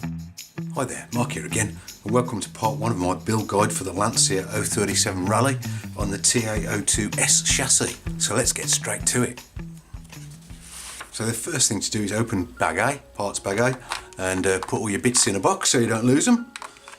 Hi there, Mark here again, and welcome to part 1 of my build guide for the Lancia 037 Rally on the TA02S chassis. So let's get straight to it. So the first thing to do is open bag A, parts bag A, and put all your bits in a box so you don't lose them,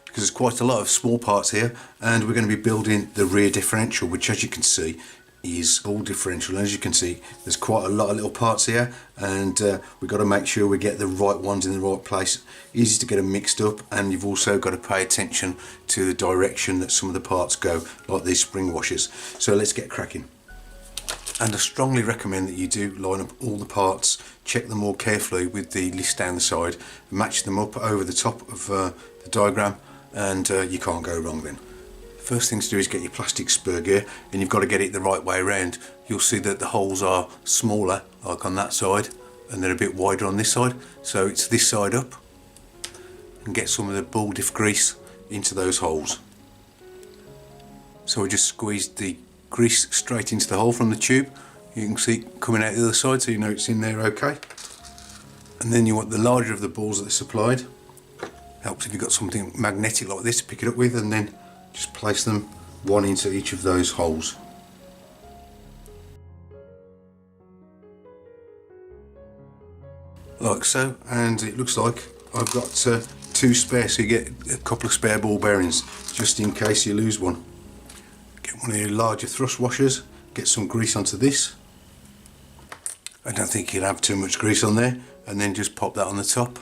because there's quite a lot of small parts here, and we're going to be building the rear differential, which, as you can see, is all differential. And as you can see, there's quite a lot of little parts here, and we've got to make sure we get the right ones in the right place. Easy to get them mixed up, and you've also got to pay attention to the direction that some of the parts go, like these spring washers. So let's get cracking. And I strongly recommend that you do line up all the parts, check them all carefully with the list down the side, match them up over the top of the diagram, and you can't go wrong then. First thing to do is get your plastic spur gear, and you've got to get it the right way around. You'll see that the holes are smaller, like on that side, and they're a bit wider on this side, so it's this side up, and get some of the ball diff grease into those holes. So we just squeezed the grease straight into the hole from the tube. You can see it coming out the other side, so you know it's in there okay. And then you want the larger of the balls that are supplied. Helps if you've got something magnetic like this to pick it up with, and then just place them one into each of those holes. Like so, and it looks like I've got 2 spare, so you get a couple of spare ball bearings just in case you lose one. Get one of your larger thrust washers, get some grease onto this. I don't think you'll have too much grease on there, and then just pop that on the top.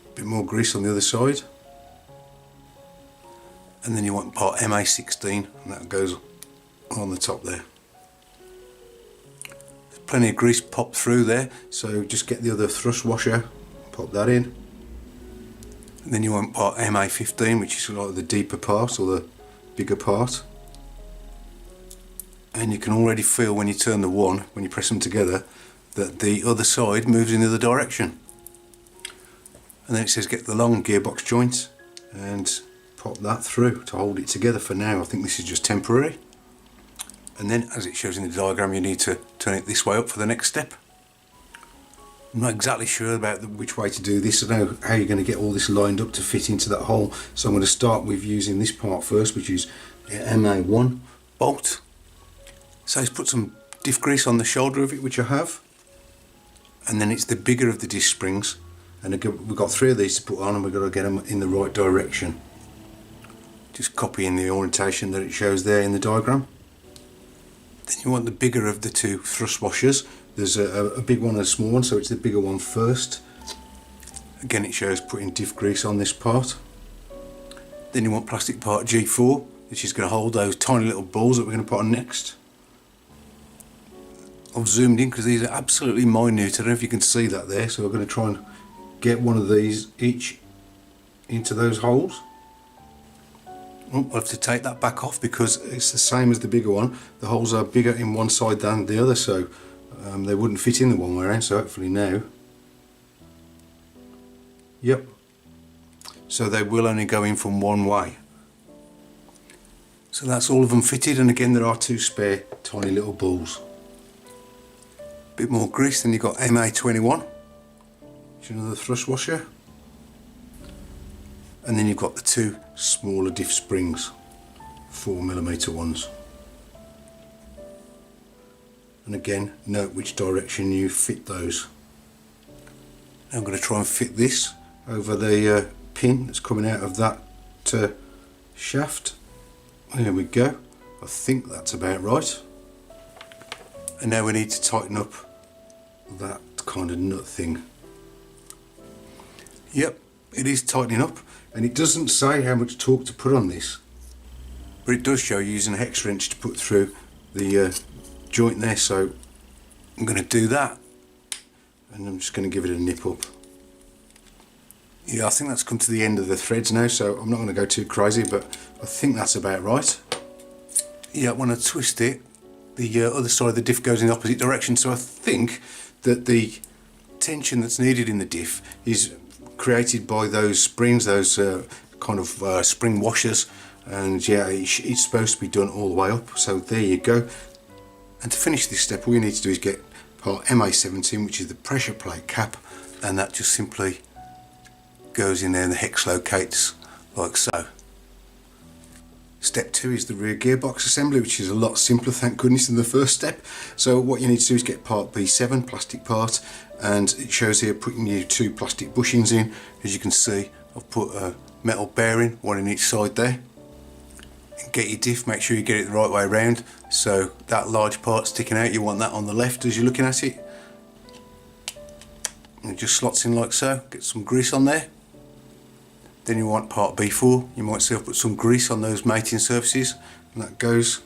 A bit more grease on the other side. And then you want part MA16, and that goes on the top there. There's plenty of grease popped through there, so just get the other thrust washer, pop that in. And then you want part MA15, which is like the deeper part or the bigger part. And you can already feel when you turn the one, when you press them together, that the other side moves in the other direction. And then it says get the long gearbox joint and pop that through to hold it together for now. I think this is just temporary. And then, as it shows in the diagram, you need to turn it this way up for the next step. I'm not exactly sure about which way to do this. I don't know how you're going to get all this lined up to fit into that hole. So I'm going to start with using this part first, which is MA1 bolt. So let's put some diff grease on the shoulder of it, which I have. And then it's the bigger of the disc springs. And again, we've got 3 of these to put on, and we've got to get them in the right direction. Just copying the orientation that it shows there in the diagram. Then you want the bigger of the 2 thrust washers. There's a big one and a small one, so it's the bigger one first. Again, it shows putting diff grease on this part. Then you want plastic part G4, which is going to hold those tiny little balls that we're going to put on next. I've zoomed in because these are absolutely minute. I don't know if you can see that there, so we're going to try and get one of these each into those holes. I'll have to take that back off because it's the same as the bigger one. The holes are bigger in one side than the other, so they wouldn't fit in the one way around, so hopefully now. Yep. So they will only go in from one way. So that's all of them fitted, and again there are 2 spare tiny little balls. Bit more grease, then you've got MA21, which is another thrust washer. And then you've got the 2 smaller diff springs, 4mm ones. And again, note which direction you fit those. Now I'm going to try and fit this over the pin that's coming out of that shaft. There we go. I think that's about right. And now we need to tighten up that kind of nut thing. Yep, it is tightening up. And it doesn't say how much torque to put on this, but it does show you using a hex wrench to put through the joint there, so I'm going to do that, and I'm just going to give it a nip up. Yeah, I think that's come to the end of the threads now, so I'm not going to go too crazy, but I think that's about right. Yeah, when I twist it, the other side of the diff goes in the opposite direction, so I think that the tension that's needed in the diff is created by those springs, those kind of spring washers, and yeah, it's supposed to be done all the way up, so there you go. And to finish this step, all you need to do is get part MA17, which is the pressure plate cap, and that just simply goes in there and the hex locates like so. Step 2 is the rear gearbox assembly, which is a lot simpler, thank goodness, than the first step. So what you need to do is get part B7, plastic part, and it shows here putting your 2 plastic bushings in. As you can see, I've put a metal bearing, one in each side there. And get your diff, make sure you get it the right way around. So that large part sticking out, you want that on the left as you're looking at it. And it just slots in like so, get some grease on there. Then you want part B4, you might see I've put some grease on those mating surfaces, and that goes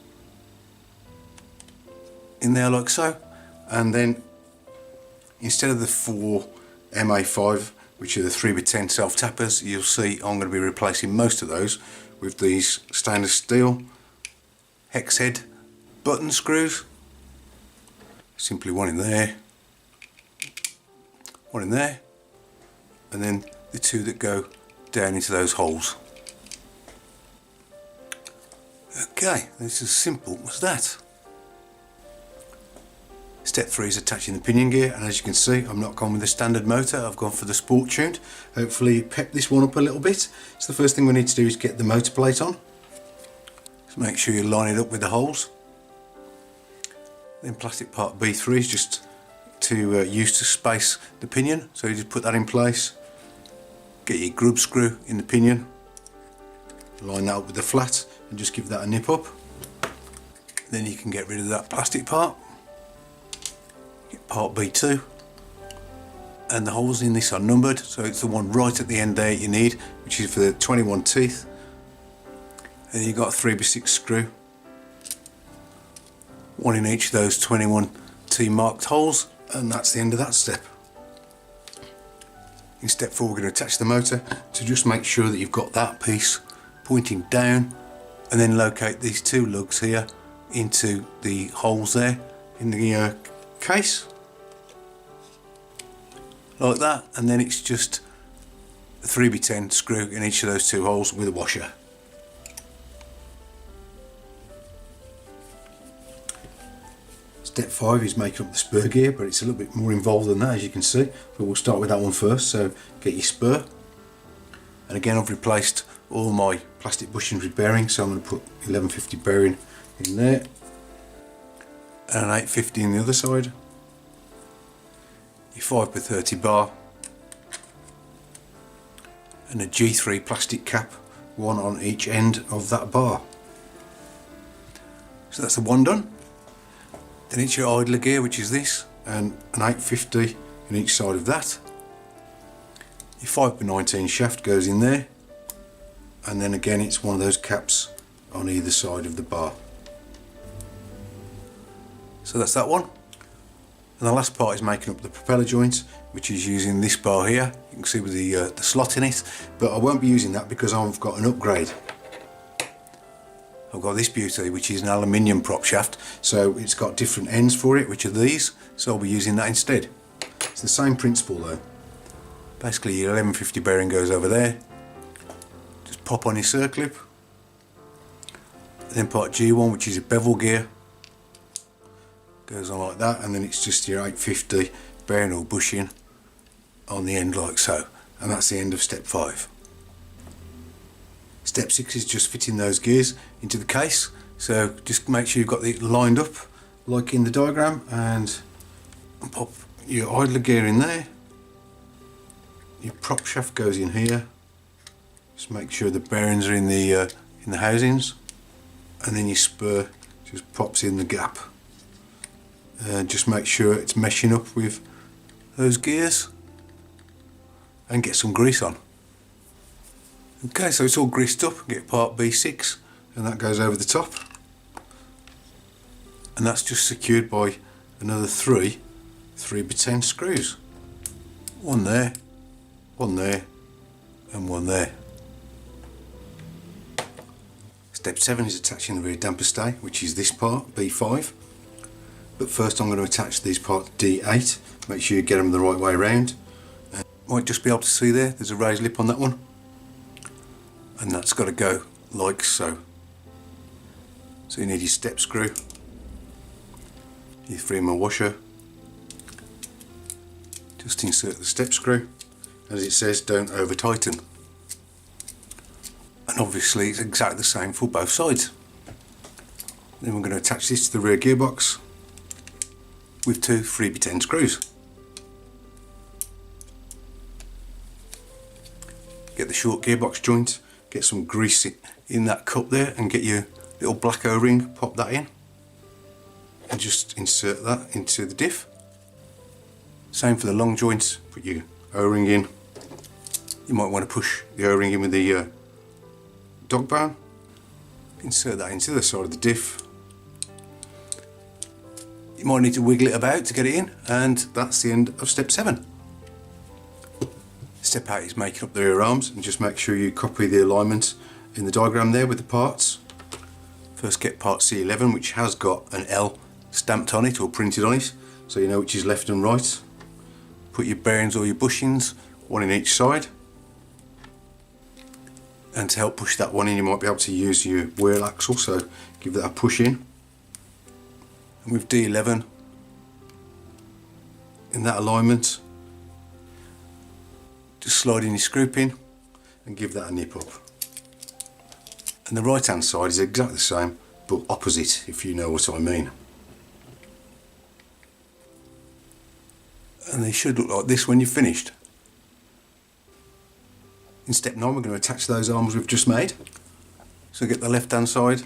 in there like so. And then instead of the 4 MA5, which are the 3x10 self-tappers, you'll see I'm going to be replacing most of those with these stainless steel hex head button screws. Simply one in there, one in there, and then the 2 that go down into those holes. Okay, this is as simple as that. Step 3 is attaching the pinion gear, and as you can see, I'm not gone with the standard motor, I've gone for the sport tuned. Hopefully pep this one up a little bit. So the first thing we need to do is get the motor plate on. Just make sure you line it up with the holes. Then plastic part B3 is just to use to space the pinion, so you just put that in place. Get your grub screw in the pinion, line that up with the flat and just give that a nip up. Then you can get rid of that plastic part. Get part B2, and the holes in this are numbered, so it's the one right at the end there you need, which is for the 21 teeth. And you've got a 3x6 screw, one in each of those 21 T marked holes, and that's the end of that step. In step 4 we're going to attach the motor, to just make sure that you've got that piece pointing down, and then locate these 2 lugs here into the holes there in the case, like that, and then it's just a 3x10 screw in each of those 2 holes with a washer. Step 5 is making up the spur gear, but it's a little bit more involved than that, as you can see, but we'll start with that one first. So get your spur, and again I've replaced all my plastic bushings with bearings, so I'm going to put 1150 bearing in there and an 850 in the other side, your 5x30 bar, and a G3 plastic cap, one on each end of that bar. So that's the one done. Then it's your idler gear, which is this, and an 850 in each side of that. Your 5x19 shaft goes in there, and then again it's one of those caps on either side of the bar. So that's that one. And the last part is making up the propeller joint, which is using this bar here. You can see with the slot in it, but I won't be using that because I've got an upgrade. I've got this beauty, which is an aluminium prop shaft, so it's got different ends for it, which are these, so I'll be using that instead. It's the same principle though. Basically your 1150 bearing goes over there, just pop on your circlip, then part G1, which is a bevel gear, goes on like that, and then it's just your 850 bearing or bushing on the end like so, and that's the end of step 5. Step 6 is just fitting those gears into the case, so just make sure you've got it lined up like in the diagram, and pop your idler gear in there. Your prop shaft goes in here, just make sure the bearings are in the housings, and then your spur just pops in the gap. Just make sure it's meshing up with those gears, and get some grease on. Okay, so it's all greased up. Get part B6, and that goes over the top, and that's just secured by another 3x10 screws. One there, and one there. Step 7 is attaching the rear damper stay, which is this part, B5. But first I'm going to attach these parts D8. Make sure you get them the right way around. Might just be able to see there's a raised lip on that one. And that's got to go like so. So you need your step screw, your 3mm washer, just insert the step screw, As it says, don't over tighten. And obviously it's exactly the same for both sides. Then we're going to attach this to the rear gearbox with two 3x10 screws. Get the short gearbox joint, get some grease in that cup there, and get your little black O-ring, pop that in and just insert that into the diff. Same for the long joints, put your O-ring in. You might want to push the O-ring in with the dog bone. Insert that into the side of the diff. You might need to wiggle it about to get it in, and that's the end of step 7. Step 8 is making up the rear arms, and just make sure you copy the alignment in the diagram there with the parts. First get part C11, which has got an L stamped on it or printed on it, so you know which is left and right. Put your bearings or your bushings, one in each side. And to help push that one in, you might be able to use your wheel axle, so give that a push in. And with D11 in that alignment, just slide in your screw pin and give that a nip up. And the right hand side is exactly the same, but opposite, if you know what I mean. And they should look like this when you're finished. In step 9 we're going to attach those arms we've just made. So get the left hand side,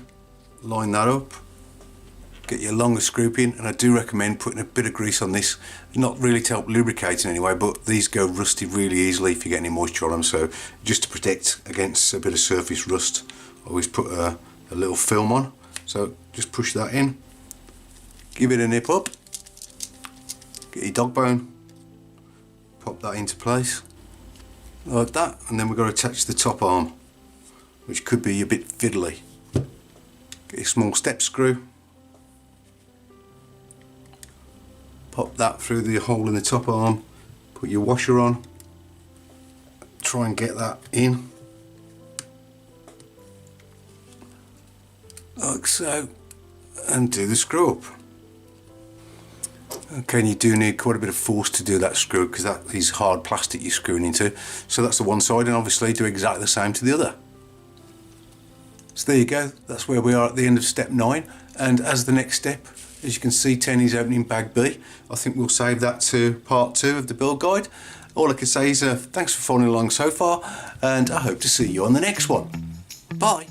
line that up, get your longer screw pin, and I do recommend putting a bit of grease on this, not really to help lubricate in any way, but these go rusty really easily if you get any moisture on them, so just to protect against a bit of surface rust, I always put a little film on. So just push that in, give it a nip up, get your dog bone, pop that into place like that, and then we've got to attach the top arm, which could be a bit fiddly. Get a small step screw, pop that through the hole in the top arm, put your washer on, try and get that in like so, and do the screw up. Okay, and you do need quite a bit of force to do that screw, because that is hard plastic you're screwing into. So that's the one side, and obviously do exactly the same to the other. So there you go, that's where we are at the end of step 9. And as the next step, as you can see, 10 is opening bag B. I think we'll save that to part 2 of the build guide. All I can say is thanks for following along so far, and I hope to see you on the next one. Bye.